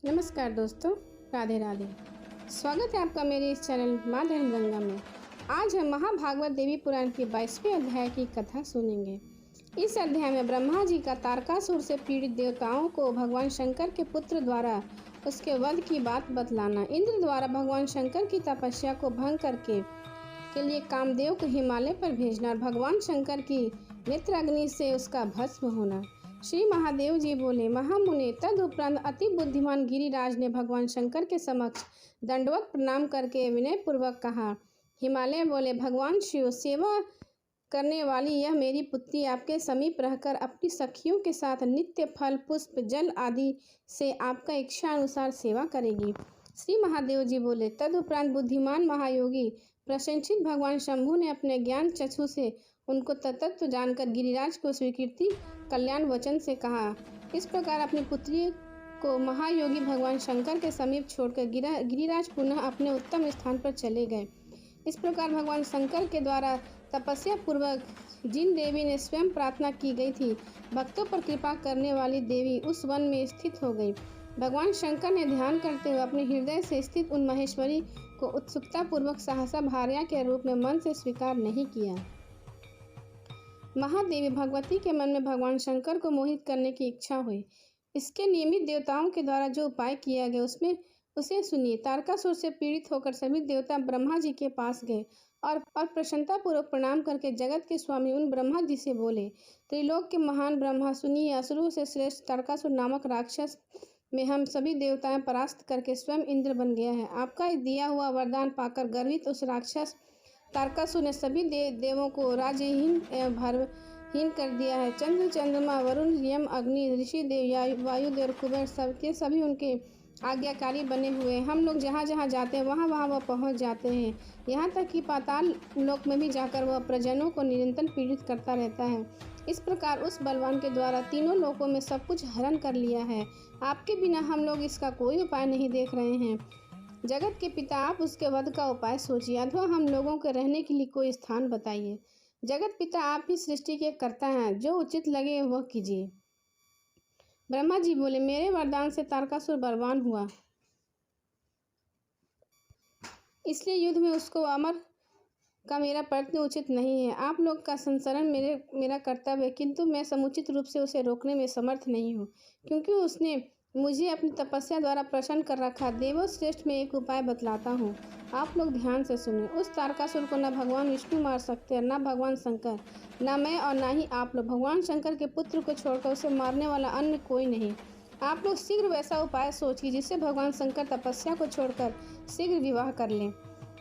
नमस्कार दोस्तों, राधे राधे। स्वागत है आपका मेरे इस चैनल माँ धर्म गंगा में। आज हम महाभागवत देवी पुराण के 22वें अध्याय की कथा सुनेंगे। इस अध्याय में ब्रह्मा जी का तारकासुर से पीड़ित देवताओं को भगवान शंकर के पुत्र द्वारा उसके वध की बात बतलाना, इंद्र द्वारा भगवान शंकर की तपस्या को भंग करके के लिए कामदेव को हिमालय पर भेजना और भगवान शंकर की नेत्र अग्नि से उसका भस्म होना। श्री महादेव जी बोले, महामुने, तदुपरांत अति बुद्धिमान गिरिराज ने भगवान शंकर के समक्ष दंडवत प्रणाम करके विनय पूर्वक कहा। हिमालय बोले, भगवान शिव, सेवा करने वाली यह मेरी पुत्री आपके समीप रहकर अपनी सखियों के साथ नित्य फल, पुष्प, जल आदि से आपका इच्छा अनुसार सेवा करेगी। श्री महादेव जी बोले, तदुपरांत बुद्धिमान महायोगी प्रशंसित भगवान शंभु ने अपने ज्ञान चक्षु से उनको तत्व जानकर गिरिराज को स्वीकृति कल्याण वचन से कहा। इस प्रकार अपनी पुत्री को महायोगी भगवान शंकर के समीप छोड़कर गिरिराज पुनः अपने उत्तम स्थान पर चले गए। इस प्रकार भगवान शंकर के द्वारा तपस्या पूर्वक जिन देवी ने स्वयं प्रार्थना की गई थी, भक्तों पर कृपा करने वाली देवी उस वन में स्थित हो गई। भगवान शंकर ने ध्यान करते हुए अपने हृदय से स्थित उन महेश्वरी को उत्सुकता पूर्वक सहसा भार्या के रूप में मन से स्वीकार नहीं किया। महादेवी भगवती के मन में भगवान शंकर को मोहित करने की इच्छा हुई। इसके नियमित देवताओं के द्वारा जो उपाय किया गया उसमें उसे सुनिए। तारकासुर से पीड़ित होकर सभी देवता ब्रह्मा जी के पास गए और प्रसन्नता पूर्वक प्रणाम करके जगत के स्वामी उन ब्रह्मा जी से बोले, त्रिलोक के महान ब्रह्मा, सुनिए, असुरों से श्रेष्ठ तारकासुर नामक राक्षस में हम सभी देवताएं परास्त करके स्वयं इंद्र बन गया है। आपका दिया हुआ वरदान पाकर गर्वित उस राक्षस तारकासुर ने सभी देवों को राज्यहीन एवं भारहीन कर दिया है। चंद्र, चंद्रमा, वरुण, यम, अग्नि, ऋषि देव, वायुदेव, कुबेर सबके सभी उनके आज्ञाकारी बने हुए। हम लोग जहाँ जहाँ जाते हैं वहाँ वहाँ वह पहुँच जाते हैं। यहाँ तक कि पाताल लोक में भी जाकर वह प्रजनों को निरंतर पीड़ित करता रहता है। इस प्रकार उस बलवान के द्वारा तीनों लोकों में सब कुछ हरण कर लिया है। आपके बिना हम लोग इसका कोई उपाय नहीं देख रहे हैं। जगत के पिता, आप उसके वध का उपाय सोचिए अथवा हम लोगों के रहने के लिए कोई स्थान बताइए। जगत पिता, आप ही सृष्टि के कर्ता हैं, जो उचित लगे वह कीजिए। ब्रह्मा जी बोले, मेरे वरदान से तारकासुर बलवान हुआ, इसलिए युद्ध में उसको अमर का मेरा प्रयत्न उचित नहीं है। आप लोग का संसरण मेरा कर्तव्य है, किंतु मैं समुचित रूप से उसे रोकने में समर्थ नहीं हूँ, क्योंकि उसने मुझे अपनी तपस्या द्वारा प्रसन्न कर रखा। देवों श्रेष्ठ में एक उपाय बतलाता हूँ, आप लोग ध्यान से सुने। उस तारकासुर को न भगवान विष्णु मार सकते, न भगवान शंकर, न मैं और न ही आप लोग। भगवान शंकर के पुत्र को छोड़कर उसे मारने वाला अन्य कोई नहीं। आप लोग शीघ्र वैसा उपाय सोचिए जिससे भगवान शंकर तपस्या को छोड़कर शीघ्र विवाह कर लें।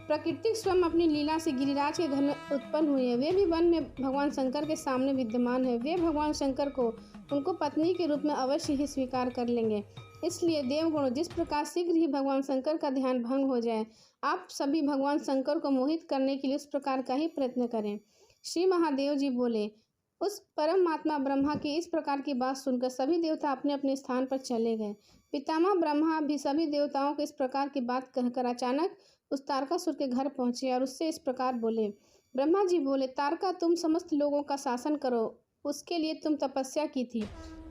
प्रकृति स्वयं अपनी लीला से गिरिराज के घर में उत्पन्न हुई है। वे भी वन में भगवान शंकर के सामने विद्यमान है। वे भगवान शंकर को उनको पत्नी के रूप में अवश्य ही स्वीकार कर लेंगे। इसलिए देवगुण, जिस प्रकार शीघ्र ही भगवान शंकर का ध्यान भंग हो जाए, आप सभी भगवान शंकर को मोहित करने के लिए उस प्रकार का ही प्रयत्न करें। श्री महादेव जी बोले, उस परमात्मा ब्रह्मा की इस प्रकार की बात सुनकर सभी देवता अपने अपने स्थान पर चले गए। पितामह ब्रह्मा भी सभी देवताओं को इस प्रकार की बात कहकर अचानक उस तारकासुर के घर पहुंचे और उससे इस प्रकार बोले। ब्रह्मा जी बोले, तारका, तुम समस्त लोगों का शासन करो, उसके लिए तुम तपस्या की थी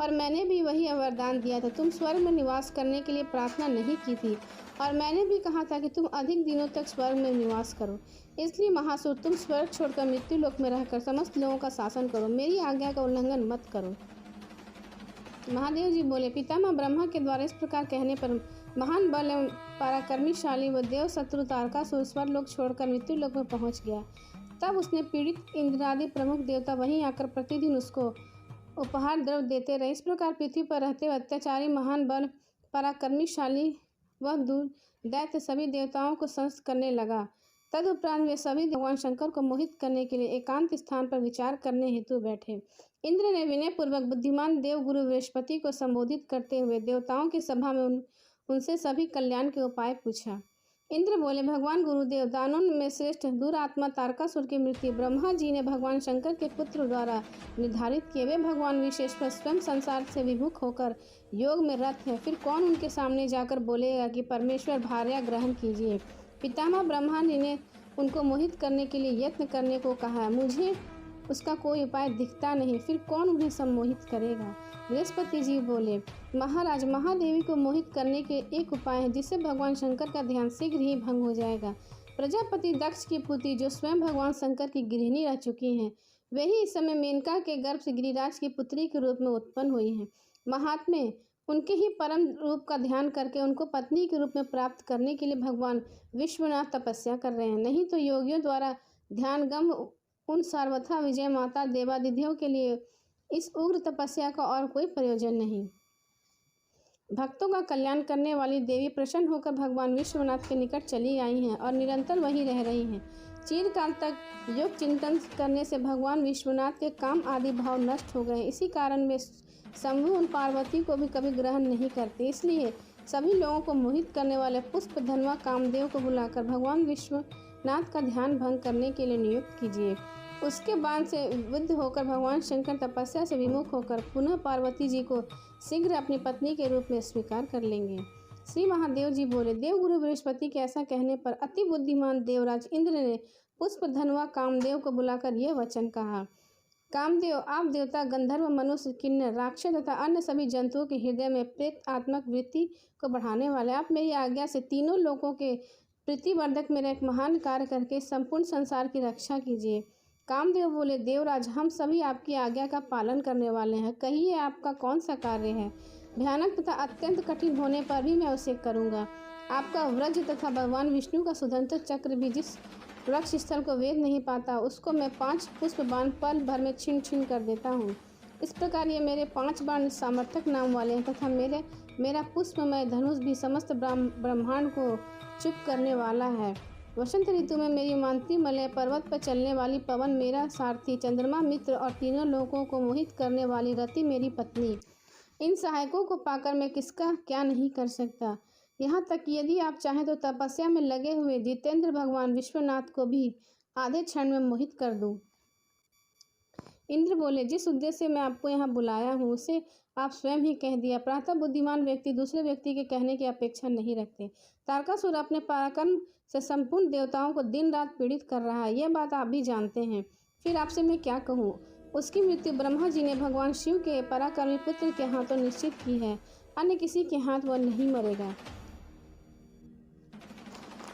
और मैंने भी वही वरदान दिया था। तुम स्वर्ग में निवास करने के लिए प्रार्थना नहीं की थी और मैंने भी कहा था कि तुम अधिक दिनों तक स्वर्ग में निवास करो। इसलिए महासुर, तुम स्वर्ग छोड़कर मृत्यु लोक में रहकर समस्त लोगों का शासन करो, मेरी आज्ञा का उल्लंघन मत करो। महादेव जी बोले, पितामह ब्रह्मा के द्वारा इस प्रकार कहने पर महान बल एवं पराक्रमीशाली व देव शत्रु तारकासुर स्वर्गलोक छोड़कर मृत्यु लोक में पहुंच गया। तब उसने पीड़ित इंद्रादि प्रमुख देवता वहीं आकर प्रतिदिन उसको उपहार द्रव्य देते रहे। इस प्रकार पृथ्वी पर रहते हुए अत्याचारी, महान बल पराक्रमीशाली वह दूर दैत्य सभी देवताओं को संस्त करने लगा। तदुपरांत वे सभी भगवान शंकर को मोहित करने के लिए एकांत स्थान पर विचार करने हेतु बैठे। इंद्र ने विनय पूर्वक बुद्धिमान देव गुरु बृहस्पति को संबोधित करते हुए देवताओं की सभा में उनसे सभी कल्याण के उपाय पूछा। इंद्र बोले, भगवान गुरुदेव, दानों में श्रेष्ठ दुरात्मा तारकासुर की मृत्यु ब्रह्मा जी ने भगवान शंकर के पुत्र द्वारा निर्धारित किए। वे भगवान विशेश्वर स्वयं संसार से विमुख होकर योग में रत है। फिर कौन उनके सामने जाकर बोलेगा कि परमेश्वर भार्या ग्रहण कीजिए। पितामह ब्रह्मा ने उनको मोहित करने के लिए यत्न करने को कहा। मुझे उसका कोई उपाय दिखता नहीं, फिर कौन उन्हें सम्मोहित करेगा। बृहस्पति जी बोले, महाराज, महादेवी को मोहित करने के एक उपाय है जिससे भगवान शंकर का ध्यान शीघ्र ही भंग हो जाएगा। प्रजापति दक्ष की पुत्री, जो स्वयं भगवान शंकर की गृहिणी रह चुकी हैं, वही इस समय मेनका के गर्भ से गिरिराज की पुत्री के रूप में उत्पन्न हुई हैं। महात्मे उनके ही परम रूप का ध्यान करके उनको पत्नी के रूप में प्राप्त करने के लिए भगवान विश्वनाथ तपस्या कर रहे हैं। नहीं तो योगियों द्वारा ध्यानगम उन सर्वथा विजय माता देवादिदेव के लिए इस उग्र तपस्या का और कोई प्रयोजन नहीं। भक्तों का कल्याण करने वाली देवी प्रसन्न होकर भगवान विश्वनाथ के निकट चली आई हैं और निरंतर वहीं रह रही हैं। चिरकाल तक योग चिंतन करने से भगवान विश्वनाथ के काम आदि भाव नष्ट हो गए। इसी कारण वे शंभु उन पार्वती को भी कभी ग्रहण नहीं करते। इसलिए सभी लोगों को मोहित करने वाले पुष्प धनवा कामदेव को बुलाकर भगवान विश्वनाथ का ध्यान भंग करने के लिए नियुक्त कीजिए। उसके बाद से विद्ध होकर भगवान शंकर तपस्या से विमुख होकर पुनः पार्वती जी को शीघ्र अपनी पत्नी के रूप में स्वीकार कर लेंगे। श्री महादेव जी बोले, देवगुरु बृहस्पति के ऐसा कहने पर अति बुद्धिमान देवराज इंद्र ने पुष्प धनवा कामदेव को बुलाकर यह वचन कहा, कामदेव, आप देवता, गंधर्व, मनुष्य, किन्नर, राक्षस तथा अन्य सभी जंतुओं के हृदय में प्रेत आत्मक वृत्ति को बढ़ाने वाले, आप मेरी आज्ञा से तीनों लोगों के प्रीतिवर्धक मेरा एक महान कार्य करके संपूर्ण संसार की रक्षा कीजिए। कामदेव बोले, देवराज, हम सभी आपकी आज्ञा का पालन करने वाले हैं। कहिए आपका कौन सा कार्य है। भयानक तथा अत्यंत कठिन होने पर भी मैं उसे करूँगा। आपका व्रज तथा भगवान विष्णु का सुदंत चक्र भी जिस वृक्ष स्थल को वेद नहीं पाता, उसको मैं 5 पुष्प बाण पल भर में छीन छीन कर देता हूँ। इस प्रकार ये मेरे 5 बाण सामर्थक नाम वाले हैं तथा मेरा पुष्पमय धनुष भी समस्त ब्रह्मांड को चुप करने वाला है। वसंत ऋतु में मेरी मानती मलय पर्वत पर चलने वाली पवन मेरा सारथी, चंद्रमा मित्र और तीनों लोगों को मोहित करने वाली रति मेरी पत्नी। इन सहायकों को पाकर मैं किसका क्या नहीं कर सकता। यहाँ तक कि यदि आप चाहें तो तपस्या में लगे हुए जितेंद्र भगवान विश्वनाथ को भी आधे क्षण में मोहित कर दूं। इंद्र बोले, जिस उद्देश्य से मैं आपको यहाँ बुलाया हूँ उसे आप स्वयं ही कह दिया। प्रातः बुद्धिमान व्यक्ति दूसरे व्यक्ति के कहने की अपेक्षा नहीं रखते। तारकासुर अपने पराक्रम से संपूर्ण देवताओं को दिन रात पीड़ित कर रहा है, यह बात आप भी जानते हैं। फिर आपसे मैं क्या कहूँ। उसकी मृत्यु ब्रह्मा जी ने भगवान शिव के पराक्रमी पुत्र के हाथों निश्चित की है, अन्य किसी के हाथ वह नहीं मरेगा।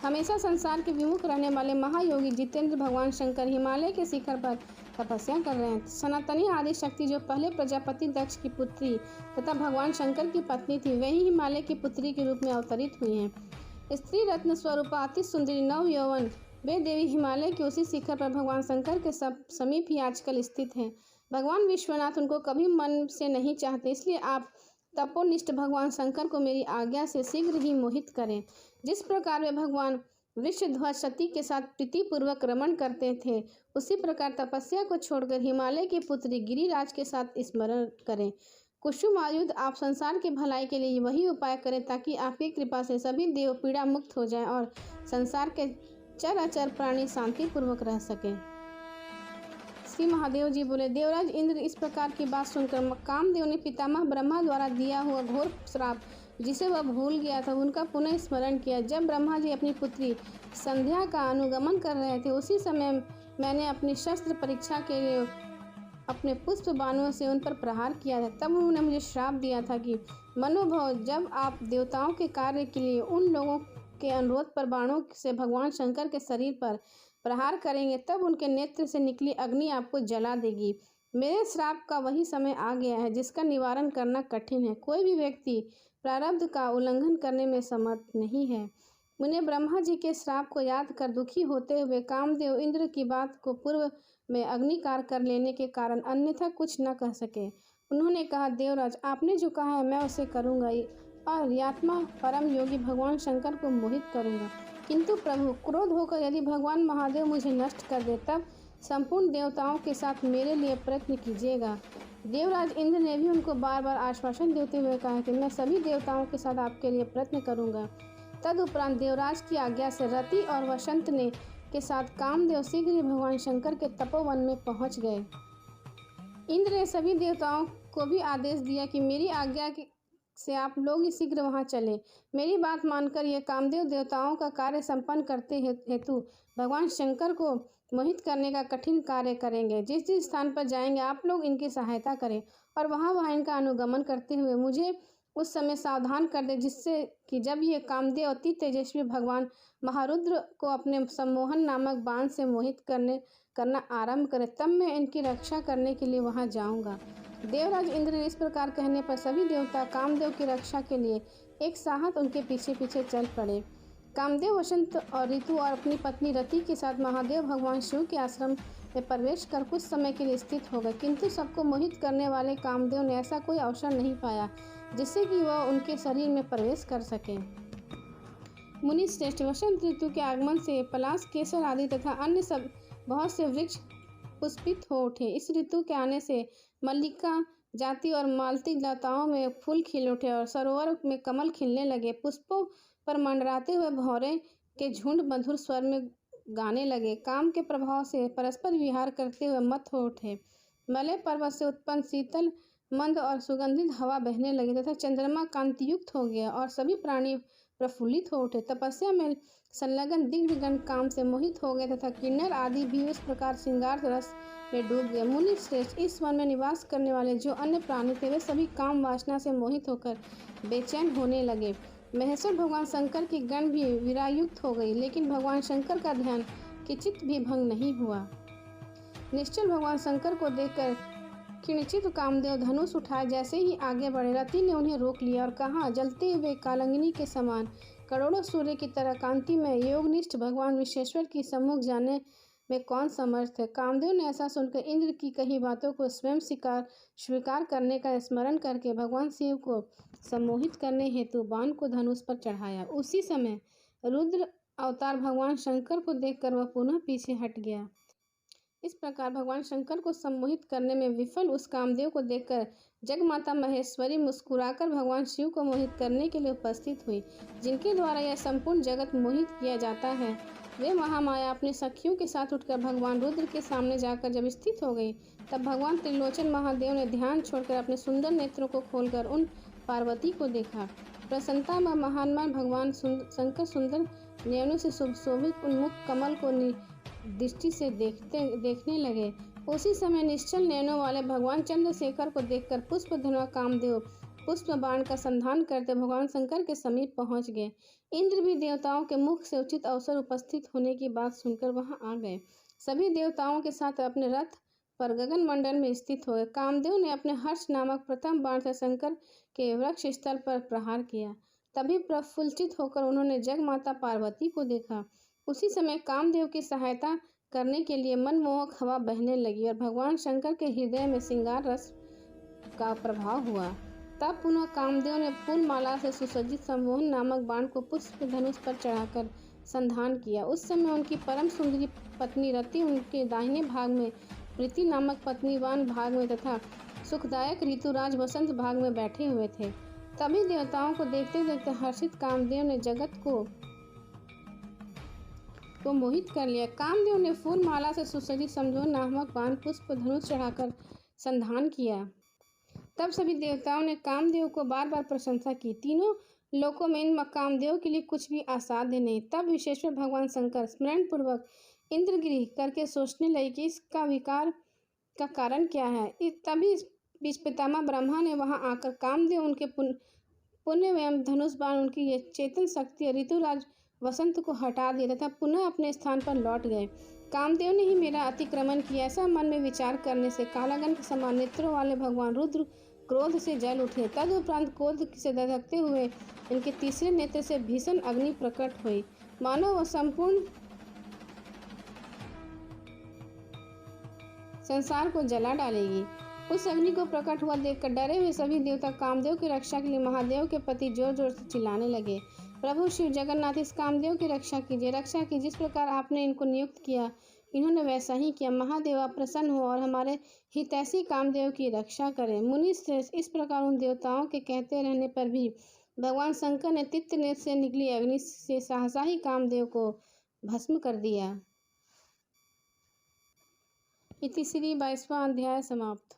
हमेशा संसार के विमुख रहने वाले महायोगी जितेंद्र भगवान शंकर हिमालय के शिखर पर तपस्या कर रहे हैं। सनातनी आदि शक्ति, जो पहले प्रजापति दक्ष की पुत्री तथा भगवान शंकर की पत्नी थी, वही हिमालय की पुत्री के रूप में अवतरित हुई हैं। स्त्री रत्न स्वरूपा अति सुंदरी नव यौवन वे देवी हिमालय के उसी शिखर पर भगवान शंकर के समीप ही आजकल स्थित हैं। भगवान विश्वनाथ उनको कभी मन से नहीं चाहते, इसलिए आप तपोनिष्ठ भगवान शंकर को मेरी आज्ञा से शीघ्र ही मोहित करें। जिस प्रकार वे भगवान वृषध्वज सती के साथ प्रीतिपूर्वक रमण करते थे, उसी प्रकार तपस्या को छोड़कर हिमालय की पुत्री गिरिराज के साथ स्मरण करें। कुसुम आयुध, आप संसार की भलाई के लिए वही उपाय करें ताकि आपकी कृपा से सभी देव पीड़ा मुक्त हो जाएं और संसार के चराचर प्राणी शांतिपूर्वक रह सकें। श्री महादेव जी बोले, देवराज इंद्र, इस प्रकार की बात सुनकर कामदेव ने पितामह ब्रह्मा द्वारा दिया हुआ घोर श्राप, जिसे वह भूल गया था, उनका पुनः स्मरण किया। जब ब्रह्मा जी अपनी पुत्री संध्या का अनुगमन कर रहे थे, उसी समय मैंने अपनी शस्त्र परीक्षा के लिए अपने पुष्प बाणों से उन पर प्रहार किया था। तब उन्होंने मुझे श्राप दिया था कि मनोभव, जब आप देवताओं के कार्य के लिए उन लोगों के अनुरोध पर बाणों से भगवान शंकर के शरीर पर प्रहार करेंगे, तब उनके नेत्र से निकली अग्नि आपको जला देगी। मेरे श्राप का वही समय आ गया है जिसका निवारण करना कठिन है। कोई भी व्यक्ति प्रारब्ध का उल्लंघन करने में समर्थ नहीं है। मुझे ब्रह्मा जी के श्राप को याद कर दुखी होते हुए कामदेव इंद्र की बात को पूर्व में अग्निकार कर लेने के कारण अन्यथा कुछ न कह सके। उन्होंने कहा, देवराज, आपने जो कहा है मैं उसे करूँगा और यात्मा परम योगी भगवान शंकर को मोहित करूँगा। किंतु प्रभु, क्रोध होकर यदि भगवान महादेव मुझे नष्ट कर दे, तब संपूर्ण देवताओं के साथ मेरे लिए प्रयत्न कीजिएगा। देवराज इंद्र ने भी उनको बार बार आश्वासन देते हुए कहा कि मैं सभी देवताओं के साथ आपके लिए प्रयत्न करूँगा। तदुपरांत देवराज की आज्ञा से रति और वसंत ने के साथ कामदेव शीघ्र ही भगवान शंकर के तपोवन में पहुंच गए। इंद्र ने सभी देवताओं को भी आदेश दिया कि मेरी आज्ञा से आप लोग ही शीघ्र वहां चले। मेरी बात मानकर ये कामदेव देवताओं का कार्य संपन्न करते हेतु भगवान शंकर को मोहित करने का कठिन कार्य करेंगे। जिस जिस स्थान पर जाएंगे आप लोग इनकी सहायता करें और वहाँ वहाँ इनका अनुगमन करते हुए मुझे उस समय सावधान कर दे, जिससे कि जब ये कामदेव अति तेजस्वी भगवान महारुद्र को अपने सम्मोहन नामक बाण से मोहित करना आरंभ करे, तब मैं इनकी रक्षा करने के लिए वहाँ जाऊँगा। देवराज इंद्र ने इस प्रकार कहने पर सभी देवता कामदेव की रक्षा के लिए एक साथ उनके पीछे पीछे चल पड़े। कामदेव वसंत और ऋतु और अपनी पत्नी रति के साथ महादेव भगवान शिव के आश्रम में प्रवेश कर कुछ समय के लिए स्थित हो गए, किंतु सबको मोहित करने वाले कामदेव ने ऐसा कोई अवसर नहीं पाया जिससे कि वह उनके शरीर में प्रवेश कर सके। मुनि श्रेष्ठ, वसंत ऋतु के आगमन से पलाश, केसर आदि तथा अन्य सब बहुत से वृक्ष पुष्पित हो उठे। इस ऋतु के आने से मल्लिका जाति और मालती लताओं में फूल खिल उठे और सरोवर में कमल खिलने लगे। पुष्पों पर मंडराते हुए भौरे के झुंड मधुर स्वर में गाने लगे। काम के प्रभाव से परस्पर विहार करते हुए मत हो उठे। मलय पर्वत से उत्पन्न शीतल मंद और सुगंधित हवा बहने लगी तथा चंद्रमा कांतियुक्त हो गया और सभी प्राणी प्रफुल्लित हो उठे। तपस्या में संलग्न दिग्गण काम से मोहित हो गए तथा किन्नर आदि भी उस प्रकार श्रृंगार रस में डूब गए। मुनि श्रेष्ठ, इस वन में निवास करने वाले जो अन्य प्राणी थे वे सभी काम वासना से मोहित होकर बेचैन होने लगे। महेश्वर भगवान शंकर की गण भी विरायुक्त हो गई, लेकिन भगवान शंकर का ध्यान किंचित भी भंग नहीं हुआ। निश्चल भगवान शंकर को देखकर किंचित कामदेव धनुष उठाए जैसे ही आगे बढ़े, रति ने उन्हें रोक लिया और कहा, जलते हुए कालंगिनी के समान करोड़ों सूर्य की तरह कांति में योगनिष्ठ भगवान विश्वेश्वर की सम्मुख जाने में कौन समर्थ है। कामदेव ने ऐसा सुनकर इंद्र की कही बातों को स्वयं स्वीकार करने का स्मरण करके भगवान शिव को सम्मोहित करने हेतु बाण को धनुष पर चढ़ाया। उसी समय रुद्र अवतार भगवान शंकर को देखकर वह पुनः पीछे हट गया। इस प्रकार भगवान शंकर को सम्मोहित करने में विफल उस कामदेव को देखकर जगमाता महेश्वरी मुस्कुराकर भगवान शिव को मोहित करने के लिए उपस्थित हुई। जिनके द्वारा यह संपूर्ण जगत मोहित किया जाता है, वे महामाया अपने सखियों के साथ उठकर भगवान रुद्र के सामने जाकर जब स्थित हो गई, तब भगवान त्रिलोचन महादेव ने ध्यान छोड़कर अपने सुंदर नेत्रों को खोलकर उन पार्वती को देखा। प्रसन्नता में महान भगवान शंकर सुंदर नयनों से सुशोभित उन्मुख कमल को दृष्टि से देखने लगे। उसी समय निश्चल नयनों वाले भगवान चंद्रशेखर को देखकर पुष्पधनुआ कामदेव पुष्प बाण का संधान करते भगवान शंकर के समीप पहुंच गए। इंद्र भी देवताओं के मुख से उचित अवसर उपस्थित होने की बात सुनकर वहां आ गए। सभी देवताओं के साथ अपने रथ पर गगन मंडल में स्थित हुए। कामदेव ने अपने हर्ष नामक प्रथम बाण से शंकर के वक्ष स्थल पर प्रहार किया। तभी प्रफुल्लित होकर उन्होंने जगमाता पार्वती को देखा। उसी समय कामदेव की सहायता करने के लिए मनमोहक हवा बहने लगी और भगवान शंकर के हृदय में श्रृंगार रस का प्रभाव हुआ। तब पुनः कामदेव ने फूल माला से सुसज्जित सम्मोहन नामक बाण को पुष्प धनुष पर चढ़ाकर संधान किया। उस समय उनकी परम सुंदरी पत्नी रति उनके दाहिने भाग में, प्रीति नामक पत्नी वान भाग में तथा सुखदायक ऋतुराज वसंत भाग में बैठे हुए थे। तभी देवताओं को देखते देखते हर्षित कामदेव ने जगत को मोहित कर लिया। कामदेव ने फूल माला से सुसज्जित सम्मोहन नामक बाण पुष्प धनुष चढ़ाकर संधान किया। तब सभी देवताओं ने कामदेव को बार बार प्रशंसा की। तीनों लोकों में इन कामदेव के लिए कुछ भी असाध्य नहीं। तब विश्वेश्वर भगवान शंकर स्मरण पूर्वक इंद्रगिरी करके सोचने लगे कि इसका विकार का कारण क्या है। तभी बीच पितामह ब्रह्मा ने वहां आकर कामदेव, उनके पुण्य एवं धनुष बाण, उनकी ये चेतन शक्ति ऋतुराज वसंत को हटा दिया तथा पुनः अपने स्थान पर लौट गए। कामदेव ने ही मेरा अतिक्रमण किया, ऐसा मन में विचार करने से कालागन के समान नेत्रों वाले भगवान रुद्र क्रोध से जल उठे। तदुपरांत क्रोध से दधकते हुए इनके तीसरे नेत्र से भीषण अग्नि प्रकट हुई, मानो वह संपूर्ण संसार को जला डालेगी। उस अग्नि को प्रकट हुआ देखकर डरे हुए सभी देवता कामदेव की रक्षा के लिए महादेव के प्रति जोर जोर से चिल्लाने लगे, प्रभु शिव जगन्नाथ, इस कामदेव की रक्षा कीजिए, रक्षा की जिस प्रकार आपने इनको नियुक्त किया इन्होंने वैसा ही किया। महादेव आप प्रसन्न हो और हमारे हितैषी कामदेव की रक्षा करें। मुनि श्रेष्ठ, इस प्रकार उन देवताओं के कहते रहने पर भी भगवान शंकर ने तीव्र नेत्र से निकली अग्नि से सहसा ही कामदेव को भस्म कर दिया। इति श्री 22वां अध्याय समाप्त।